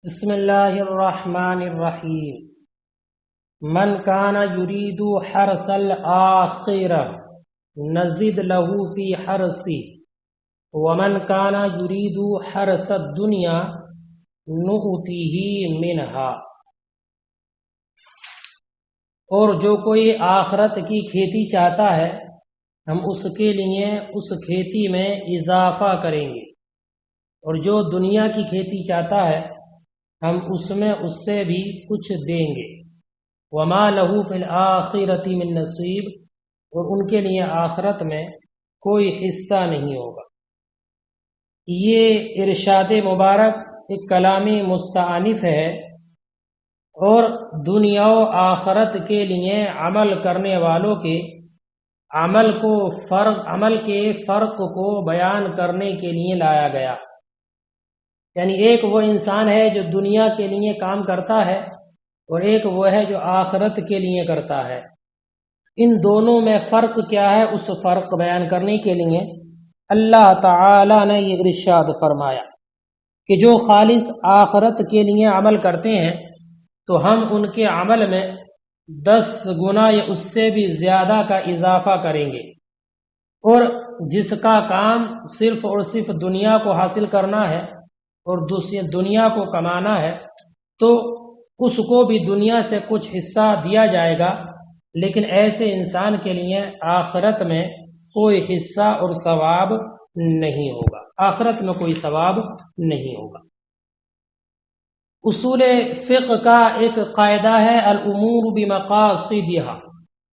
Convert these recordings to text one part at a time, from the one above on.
بسم اللہ الرحمن الرحیم من کان یرید حرث الآخرہ نزد له فی حرثہ ومن کان یرید حرث الدنیا نؤتیہ منہا۔ اور جو کوئی آخرت کی کھیتی چاہتا ہے ہم اس کے لیے اس کھیتی میں اضافہ کریں گے، اور جو دنیا کی کھیتی چاہتا ہے ہم اس میں اس سے بھی کچھ دیں گے۔ وما لہ فی الآخرۃ من نصیب، اور ان کے لیے آخرت میں کوئی حصہ نہیں ہوگا۔ یہ ارشاد مبارک ایک کلامی مستعنف ہے، اور دنیا و آخرت کے لیے عمل کرنے والوں کے عمل کے فرق کو بیان کرنے کے لیے لایا گیا۔ یعنی ایک وہ انسان ہے جو دنیا کے لیے کام کرتا ہے، اور ایک وہ ہے جو آخرت کے لیے کرتا ہے۔ ان دونوں میں فرق کیا ہے، اس فرق بیان کرنے کے لیے اللہ تعالی نے یہ ارشاد فرمایا کہ جو خالص آخرت کے لیے عمل کرتے ہیں تو ہم ان کے عمل میں 10 گنا یا اس سے بھی زیادہ کا اضافہ کریں گے، اور جس کا کام صرف اور صرف دنیا کو حاصل کرنا ہے اور دوسری دنیا کو کمانا ہے تو اس کو بھی دنیا سے کچھ حصہ دیا جائے گا، لیکن ایسے انسان کے لیے آخرت میں کوئی حصہ اور ثواب نہیں ہوگا، آخرت میں کوئی ثواب نہیں ہوگا۔ اصول فقہ کا ایک قاعدہ ہے الامور بمقاصدها،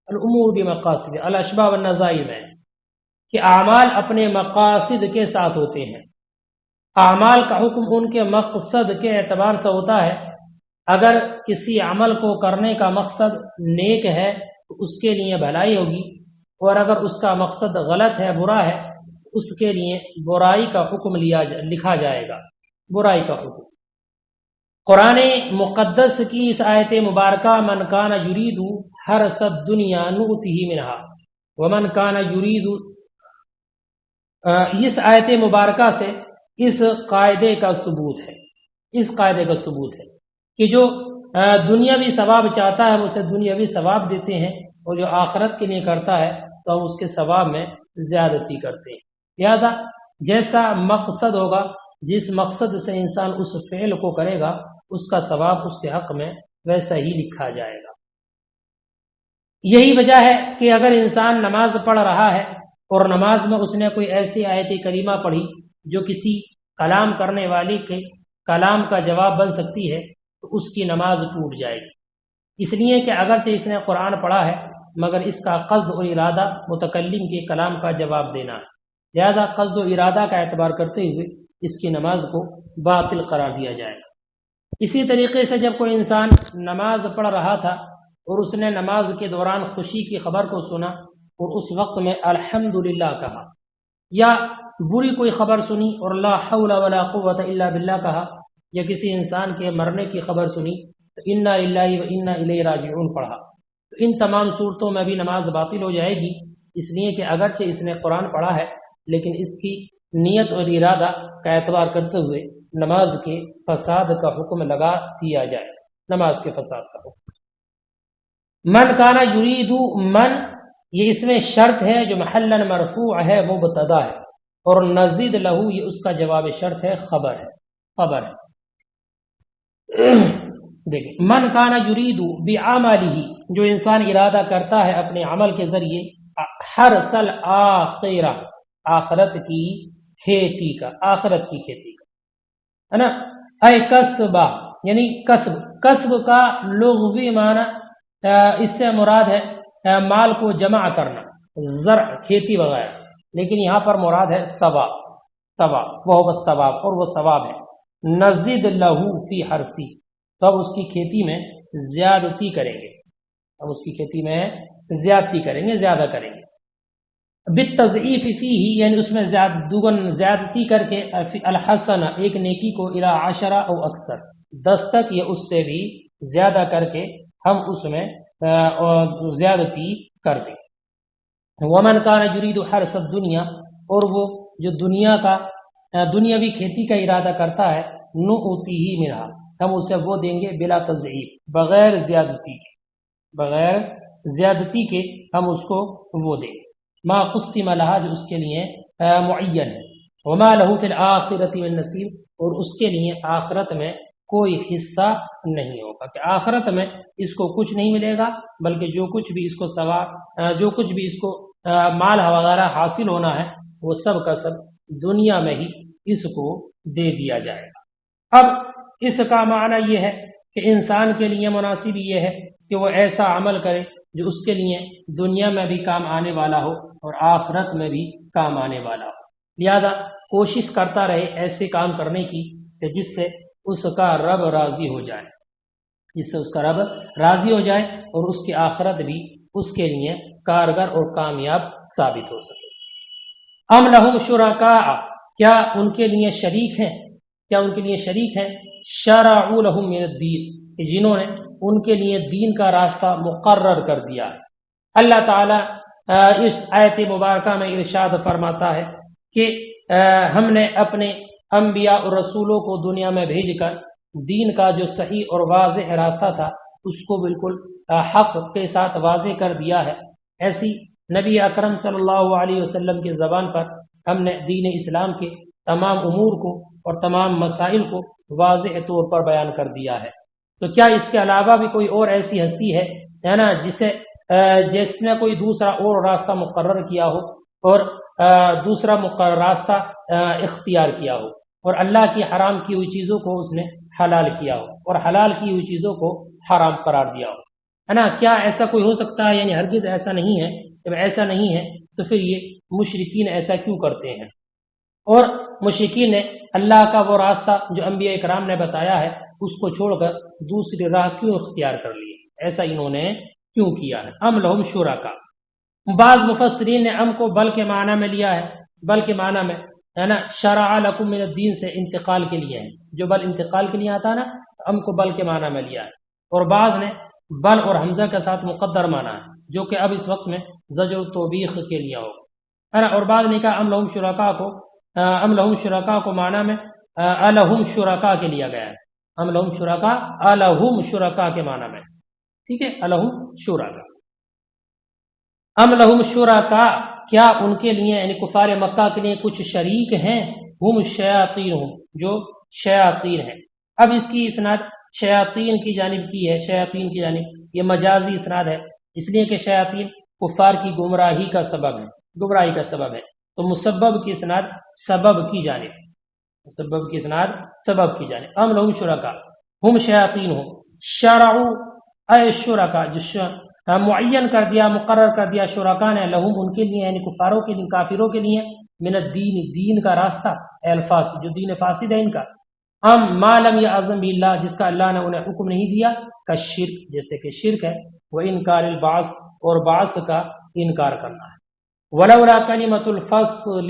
الامور بمقاصدها الاشباہ والنظائر میں، کہ اعمال اپنے مقاصد کے ساتھ ہوتے ہیں۔ اعمال کا حکم ان کے مقصد کے اعتبار سے ہوتا ہے۔ اگر کسی عمل کو کرنے کا مقصد نیک ہے تو اس کے لیے بھلائی ہوگی، اور اگر اس کا مقصد غلط ہے، برا ہے، اس کے لیے برائی کا حکم لکھا جائے گا، برائی کا حکم۔ قرآن مقدس کی اس آیت مبارکہ من کان یرید حرث الدنیا نؤتہ منہا ومن کان یرید، اس آیت مبارکہ سے اس قاعدے کا ثبوت ہے، اس قاعدے کا ثبوت ہے کہ جو دنیاوی ثواب چاہتا ہے ہم اسے دنیاوی ثواب دیتے ہیں، اور جو آخرت کے لیے کرتا ہے تو ہم اس کے ثواب میں زیادتی کرتے ہیں۔ لہذا جیسا مقصد ہوگا، جس مقصد سے انسان اس فعل کو کرے گا، اس کا ثواب اس کے حق میں ویسا ہی لکھا جائے گا۔ یہی وجہ ہے کہ اگر انسان نماز پڑھ رہا ہے اور نماز میں اس نے کوئی ایسی آیت کریمہ پڑھی جو کسی کلام کرنے والے کے کلام کا جواب بن سکتی ہے تو اس کی نماز ٹوٹ جائے گی، اس لیے کہ اگرچہ اس نے قرآن پڑھا ہے مگر اس کا قصد اور ارادہ متکلم کے کلام کا جواب دینا ہے، لہذا قصد و ارادہ کا اعتبار کرتے ہوئے اس کی نماز کو باطل قرار دیا جائے گا۔ اسی طریقے سے جب کوئی انسان نماز پڑھ رہا تھا اور اس نے نماز کے دوران خوشی کی خبر کو سنا اور اس وقت میں الحمدللہ کہا، یا بری کوئی خبر سنی اور لا حول ولا قوت الا باللہ کہا، یا کسی انسان کے مرنے کی خبر سنی تو انا للہ و انا الیہ راجعون پڑھا، تو ان تمام صورتوں میں بھی نماز باطل ہو جائے گی، اس لیے کہ اگرچہ اس نے قرآن پڑھا ہے لیکن اس کی نیت اور ارادہ کا اعتبار کرتے ہوئے نماز کے فساد کا حکم لگا دیا جائے، نماز کے فساد کا حکم۔ من کانا یرید، من یہ اس میں شرط ہے جو محلا مرفوع ہے، مبتدا ہے، اور نزید لہو یہ اس کا جواب شرط ہے، خبر ہے۔ دیکھیں، من کانا یرید بعملہ، جو انسان ارادہ کرتا ہے اپنے عمل کے ذریعے حرث الآخرہ، آخرت کی کھیتی کا، آخرت کی کھیتی کا، ہے نا، اے کسبہ یعنی کسب کا لغوی معنی اس سے مراد ہے مال کو جمع کرنا، زرع، کھیتی وغیرہ، لیکن یہاں پر مراد ہے ثواب، وہ ثواب، اور وہ ثواب ہے نزد لہو فی حرثی، تب اس کی کھیتی میں زیادتی کریں گے، ہم اس کی کھیتی میں زیادتی کریں گے، زیادہ کریں گے۔ بالتضعیف فیہ یعنی اس میں زیادتی کر کے، الحسنہ ایک نیکی کو، الی 10 او اکثر 10 تک یا اس سے بھی زیادہ کر کے ہم اس میں زیادتی کر دیں۔ ومن کان یرید حرث الدنیا، اور وہ جو دنیاوی کھیتی کا ارادہ کرتا ہے، نؤتیہ منہا، ہم اسے وہ دیں گے بلا تضعیف، بغیر زیادتی کے، بغیر زیادتی کے ہم اس کو وہ دیں گے، ما قسم لہا جو اس کے لیے معین ہے، وما لہ فی الآخرۃ من نصیب اور اس کے لیے آخرت میں کوئی حصہ نہیں ہوگا، کہ آخرت میں اس کو کچھ نہیں ملے گا، بلکہ جو کچھ بھی اس کو جو کچھ بھی اس کو مال وغیرہ حاصل ہونا ہے وہ سب کا سب دنیا میں ہی اس کو دے دیا جائے گا۔ اب اس کا معنی یہ ہے کہ انسان کے لیے مناسب یہ ہے کہ وہ ایسا عمل کرے جو اس کے لیے دنیا میں بھی کام آنے والا ہو اور آخرت میں بھی کام آنے والا ہو، لہذا کوشش کرتا رہے ایسے کام کرنے کی کہ جس سے اس کا رب راضی ہو جائے، جس سے اس کا رب راضی ہو جائے اور اس کی آخرت بھی اس کے لیے کارگر اور کامیاب ثابت ہو سکے۔ ام لہم شرکاء کیا ان کے لیے شریک ہیں، کیا ان کے لیے شریک ہیں، شرعوا لہم من الدین جنہوں نے ان کے لیے دین کا راستہ مقرر کر دیا ہے۔ اللہ تعالی اس آیت مبارکہ میں ارشاد فرماتا ہے کہ ہم نے اپنے انبیاء اور رسولوں کو دنیا میں بھیج کر دین کا جو صحیح اور واضح راستہ تھا اس کو بالکل حق کے ساتھ واضح کر دیا ہے۔ ایسی نبی اکرم صلی اللہ علیہ وسلم کی زبان پر ہم نے دین اسلام کے تمام امور کو اور تمام مسائل کو واضح طور پر بیان کر دیا ہے۔ تو کیا اس کے علاوہ بھی کوئی اور ایسی ہستی ہے نا جس نے کوئی دوسرا اور راستہ مقرر کیا ہو اور دوسرا راستہ اختیار کیا ہو اور اللہ کی حرام کی ہوئی چیزوں کو اس نے حلال کیا ہو اور حلال کی ہوئی چیزوں کو حرام قرار دیا ہو، ہے نا؟ کیا ایسا کوئی ہو سکتا ہے؟ یعنی ہرگز ایسا نہیں ہے۔ جب ایسا نہیں ہے تو پھر یہ مشرکین ایسا کیوں کرتے ہیں؟ اور مشرکین نے اللہ کا وہ راستہ جو انبیاء اکرام نے بتایا ہے اس کو چھوڑ کر دوسری راہ کیوں اختیار کر لی؟ ایسا انہوں نے کیوں کیا ہے؟ ام لہم شرکاء، بعض مفسرین نے ام کو بل کے معنی میں لیا ہے، بل کے معنی میں ہے نا شرع لکم من الدین سے انتقال کے لیے ہے، جو بل انتقال کے لیے آتا ہے نا ام کو بل کے معنی میں لیا ہے، اور بعض نے بل اور حمزہ کے ساتھ مقدر مانا ہے جو کہ اب اس وقت میں زجر و توبیخ کے لیے ہوگا، ہے نا؟ اور بعض نے کہا ام لہم شرکاء کو معنی میں الہم شرکاء کے لیا گیا ہے، ام لہم شرکاء الہم شرکاء کے معنی میں، ٹھیک ہے، الہم شرکاء۔ ام لہم شرکاء کیا ان کے لیے یعنی کفار مکہ کے لیے کچھ شریک ہیں، ہم شیاطین جو شیاطین ہیں۔ اب اس کی اسناد شیاطین کی جانب کی ہے، شیاطین کی جانب، یہ مجازی اسناد ہے اس لیے کہ شیاطین کفار کی گمراہی کا سبب ہے، گمراہی کا سبب ہے، تو مسبب کی اسناد سبب کی جانب، مسبب کی اسناد سبب کی جانب۔ ام لہم شرکاء ہم شیاطین ہوں، شرعوا اے شرکاء جو معین کر دیا، مقرر کر دیا شرکاء نے لہم ان کے لیے یعنی کفاروں کے لیے، کافروں کے لیے، من الدین دین کا راستہ، الفاظ جو دین فاسد ہے ان کا، ام ما لم یعظم باللہ جس کا اللہ نے انہیں حکم نہیں دیا، کا شرک جیسے کہ شرک ہے، وہ انکار البعث اور بعث کا انکار کرنا ہے، ولولا کلمۃ الفصل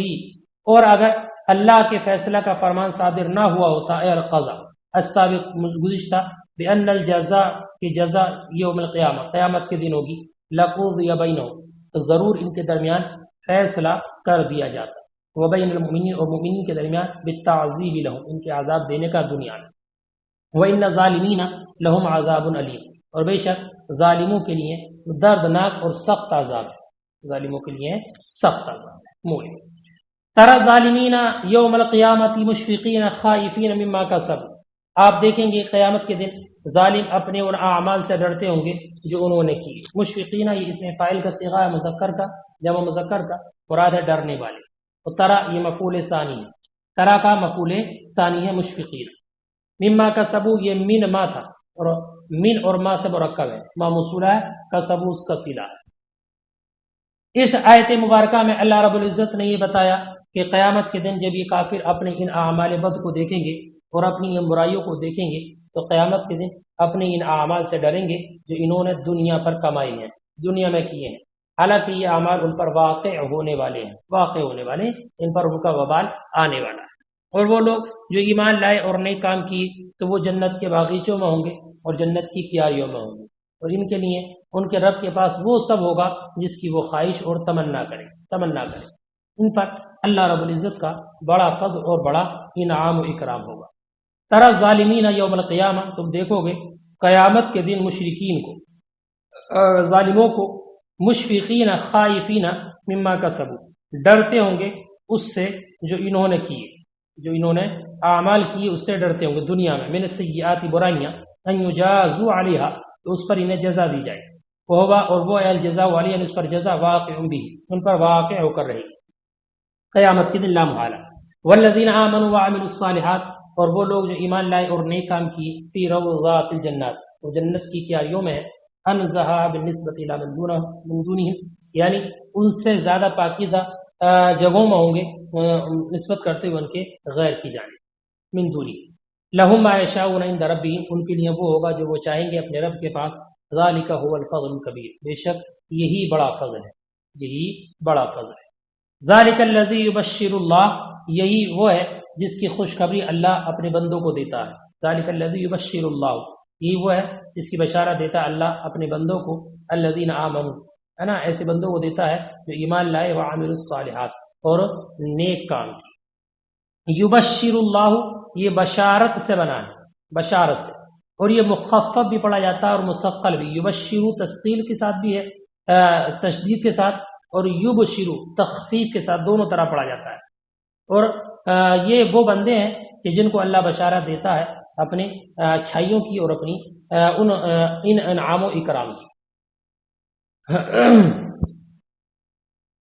اور اگر اللہ کے فیصلہ کا فرمان صادر نہ ہوا ہوتا، اے القضاء السابق گزشتہ، بأن الجزاء کی جزا یوم القیامہ قیامت کے دن ہوگی، لقضی بینہم تو ضرور ان کے درمیان فیصلہ کر دیا جاتا، وبین المؤمنین اور مومنین کے درمیان بالتعذیب لہم ان کے عذاب دینے کا دنیا میں، وان الظالمین لہم عذاب علیم اور بے شک ظالموں کے لیے دردناک اور سخت عذاب ہے، ظالموں کے لیے سخت عذاب ہے۔ مولے ترى الظالمین یوم القیامۃ مشفقین خائفین مما کسبوا آپ دیکھیں گے قیامت کے دن ظالم اپنے ان اعمال سے ڈرتے ہوں گے جو انہوں نے کی۔ مشفقین یہ اس میں فاعل کا صیغہ ہے مذکر کا، جمع مذکر کا، مراد ہے ڈرنے والے، اور ترا یہ مفعول ثانی ہے، ترا کا مفعول ثانی ہے مشفقین، مما کسبوا یہ من ما تھا اور من اور ما سے مرکب ہے، ما موصولہ ہے، کسبوا اس کا صلہ ہے۔ اس آیت مبارکہ میں اللہ رب العزت نے یہ بتایا کہ قیامت کے دن جب یہ کافر اپنے ان اعمال بد کو دیکھیں گے اور اپنی ان برائیوں کو دیکھیں گے تو قیامت کے دن اپنے ان اعمال سے ڈریں گے جو انہوں نے دنیا پر کمائے ہیں، دنیا میں کیے ہیں، حالانکہ یہ اعمال ان پر واقع ہونے والے ہیں، واقع ہونے والے، ان پر ان کا وبال آنے والا ہے۔ اور وہ لوگ جو ایمان لائے اور نئے کام کیے تو وہ جنت کے باغیچوں میں ہوں گے اور جنت کی کیاریوں میں ہوں گے، اور ان کے لیے ان کے رب کے پاس وہ سب ہوگا جس کی وہ خواہش اور تمنا کرے۔ ان پر اللہ رب العزت کا بڑا فضل اور بڑا انعام و اکرام ہوگا۔ ترى ظالمین یوم القیامہ، تم دیکھو گے قیامت کے دن مشرکین کو، ظالموں کو، مشفقین خائفین مما کسبوا، ڈرتے ہوں گے اس سے جو انہوں نے کیے، جو انہوں نے اعمال کیے اس سے ڈرتے ہوں گے دنیا میں، من السیئات برائیاں، ان یجازوا علیہا، تو اس پر انہیں جزا دی جائے، وہوا، اور وہ الجزاء والی، یعنی اس پر جزا، واقع بھی، ان پر واقع ہو کر رہے گی قیامت کے دن لا محالہ۔ والذین آمنوا وعملوا الصالحات، اور وہ لوگ جو ایمان لائے اور نیک کام کیے، فی روضات الجنات، وہ جنت کی کیاریوں میں ہے، انزہا بالنسبۃ الی من دونہم، یعنی ان سے زیادہ پاکیزہ جگہوں میں ہوں گے نسبت کرتے ہوئے ان کے غیر کی جانب، من دونی، لہم ما یشاؤون عند ربہم، ان کے لیے وہ ہوگا جو وہ چاہیں گے اپنے رب کے پاس، ذالک هو الفضل الکبیر، بے شک یہی بڑا فضل ہے، یہی بڑا فضل ہے۔ ذالک الذی یبشر اللہ، یہی وہ ہے جس کی خوشخبری اللہ اپنے بندوں کو دیتا ہے، ذالک الذی یبشر اللہ، یہی وہ ہے جس کی بشارت دیتا ہے اللہ اپنے بندوں کو، الذین آمنوا، ہے نا، ایسے بندوں کو دیتا ہے جو ایمان لائے، وعملوا الصالحات، اور نیک کام کی۔ یبشر اللہ، یہ بشارت سے بنا ہے، بشارت سے، اور یہ مخفف بھی پڑھا جاتا ہے اور مثقل بھی، یبشر تثقیل کے ساتھ بھی ہے، تشدید کے ساتھ، اور یبشر تخفیف کے ساتھ، دونوں طرح پڑھا جاتا ہے۔ اور یہ وہ بندے ہیں کہ جن کو اللہ بشارت دیتا ہے اپنے اچھائیوں کی اور اپنی ان انعام و اکرام کی۔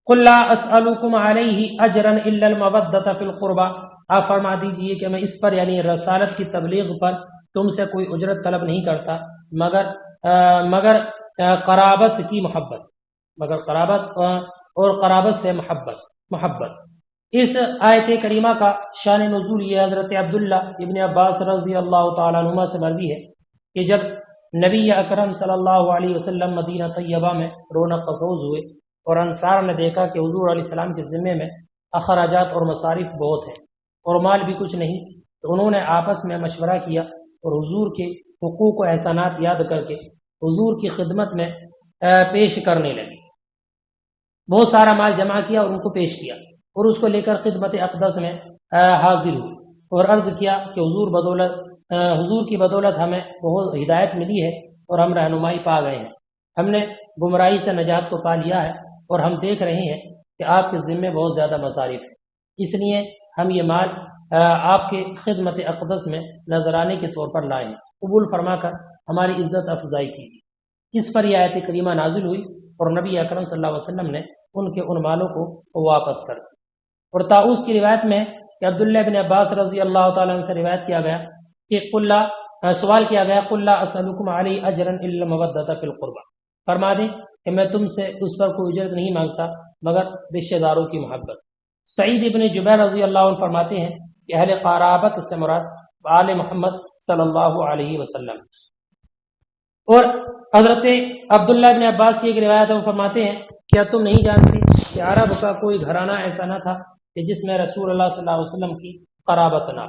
قل لا اسألکم علیہ اجرا الا المودۃ فی القربى، آپ فرما دیجئے کہ میں اس پر، یعنی رسالت کی تبلیغ پر تم سے کوئی اجرت طلب نہیں کرتا مگر قرابت کی محبت، مگر قرابت اور قرابت سے محبت۔ اس آیت کریمہ کا شان نزول یہ حضرت عبداللہ ابن عباس رضی اللہ تعالیٰ عنہما سے مروی ہے کہ جب نبی اکرم صلی اللہ علیہ وسلم مدینہ طیبہ میں رونق افروز ہوئے اور انصار نے دیکھا کہ حضور علیہ السلام کے ذمے میں اخراجات اور مصارف بہت ہیں اور مال بھی کچھ نہیں، تو انہوں نے آپس میں مشورہ کیا اور حضور کے حقوق و احسانات یاد کر کے حضور کی خدمت میں پیش کرنے لگے، بہت سارا مال جمع کیا اور ان کو پیش کیا، اور اس کو لے کر خدمت اقدس میں حاضر ہوئی اور عرض کیا کہ حضور کی بدولت ہمیں بہت ہدایت ملی ہے اور ہم رہنمائی پا گئے ہیں، ہم نے گمراہی سے نجات کو پا لیا ہے اور ہم دیکھ رہے ہیں کہ آپ کے ذمے بہت زیادہ مصارف ہیں، اس لیے ہم یہ مال آپ کے خدمت اقدس میں نذرانے کے طور پر لائے ہیں، قبول فرما کر ہماری عزت افزائی کیجیے۔ اس پر یہ آیت کریمہ نازل ہوئی اور نبی اکرم صلی اللہ علیہ وسلم نے ان کے ان مالوں کو واپس کر دیا۔ اور طاؤس کی روایت میں کہ عبداللہ بن عباس رضی اللہ تعالیٰ عنہ سے روایت کیا گیا کہ سوال کیا گیا، قل لا اسألکم علیہ اجرا الا المودۃ فی القربى، فرما دیں کہ میں تم سے اس پر کوئی اجرت نہیں مانگتا مگر رشتہ داروں کی محبت۔ سعید ابن جبیر رضی اللہ عنہ فرماتے ہیں کہ اہل قرابت سے مراد آل محمد صلی اللہ علیہ وسلم۔ اور حضرت عبداللہ ابن عباس کی ایک روایت ہے، وہ فرماتے ہیں کیا تم نہیں جانتے کہ عرب کا کوئی گھرانہ ایسا نہ تھا کہ جس میں رسول اللہ صلی اللہ علیہ وسلم کی قرابت نہ،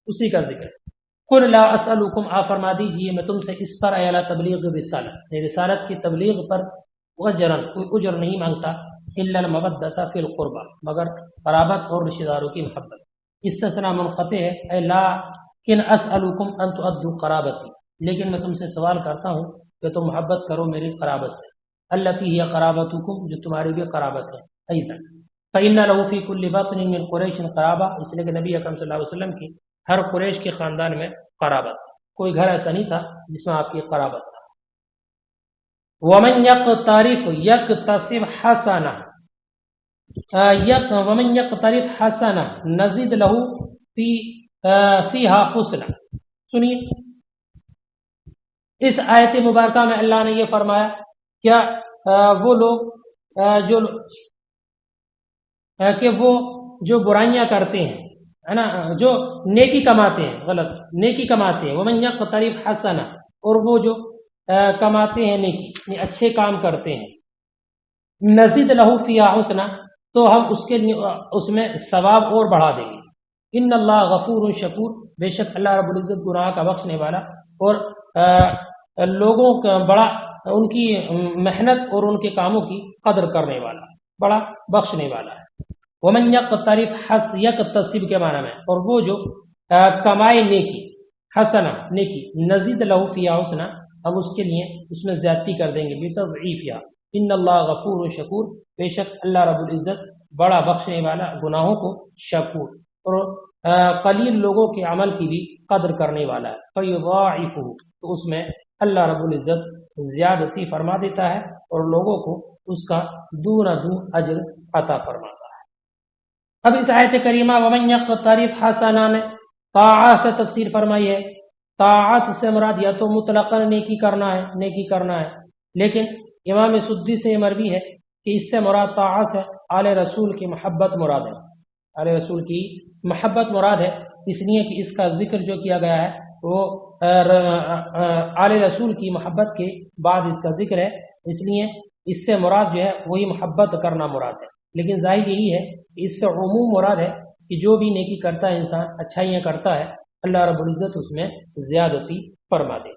اسی کا ذکر ہے۔ قل لا اسألکم، آپ فرما دیجئے میں تم سے اس پر اعلی تبلیغ رسالت، رسالت کی تبلیغ پر اجرن، کوئی اجر نہیں مانگتا، الا المودۃ فی القربى، مگر قرابت اور رشتہ داروں کی محبت۔ استثناء منقطع ہے، اے لیکن اسألکم ان تؤدوا قرابتی، لیکن میں تم سے سوال کرتا ہوں کہ تم محبت کرو میری قرابت سے، التی ہی قرابتکم، جو تمہاری بھی قرابت ہے، ایضا فإن له في كل بطن من قریش قرابہ، اس لیے کہ نبی اکرم صلی اللہ علیہ وسلم کی ہر قریش کے خاندان میں قرابت، کوئی گھر ایسا نہیں تھا جس میں آپ کی قرابت تھا۔ ومن یقترف یکتسب حسنہ، ومن یقترف حسنہ نزد له فیہا حسنہ۔ سنیے اس آیت مبارکہ میں اللہ نے یہ فرمایا کیا وہ لوگ جو برائیاں کرتے ہیں، ہے نا، جو نیکی کماتے ہیں، نیکی کماتے ہیں، ومن یقترف حسنہ، اور وہ جو کماتے ہیں نیکی، یعنی اچھے کام کرتے ہیں، نزد لہ فیہا حسنہ، تو ہم اس میں ثواب اور بڑھا دیں گے۔ ان اللہ غفور شکور، بے شک اللہ رب العزت گناہ کا بخشنے والا اور لوگوں کا بڑا ان کی محنت اور ان کے کاموں کی قدر کرنے والا، بڑا بخشنے والا ہے۔ ومن یقترف یکتسب کے معنی میں، اور وہ جو کمائے نیکی، حسنہ نیکی، نزید لہو فیہا حسنہ، ہم اس کے لیے اس میں زیادتی کر دیں گے، بتضعیفہا، ان اللہ غفور و شکور، بے شک اللہ رب العزت بڑا بخشنے والا، گناہوں کو شکور، اور قلیل لوگوں کے عمل کی بھی قدر کرنے والا ہے، فیضاعفہ، تو اس میں اللہ رب العزت زیادتی فرما دیتا ہے اور لوگوں کو اس کا دون اجر عطا فرماتا ہے۔ اب اس آیت کریمہ ومن یقترف حسنہ میں طاعت سے تفسیر فرمائی ہے۔ طاعت سے مراد یا تو مطلقاً نیکی کرنا ہے، لیکن امام سدی سے یہ مروی ہے کہ اس سے مراد طاعت سے آل رسول کی محبت مراد ہے، آل رسول کی محبت مراد ہے، اس لیے کہ اس کا ذکر جو کیا گیا ہے وہ آل رسول کی محبت کے بعد اس کا ذکر ہے، اس لیے اس سے مراد جو ہے وہی محبت کرنا مراد ہے، لیکن ظاہر یہی ہے کہ اس سے عموم مراد ہے کہ جو بھی نیکی کرتا ہے انسان، اچھائیاں کرتا ہے، اللہ رب العزت اس میں زیادتی فرما دے۔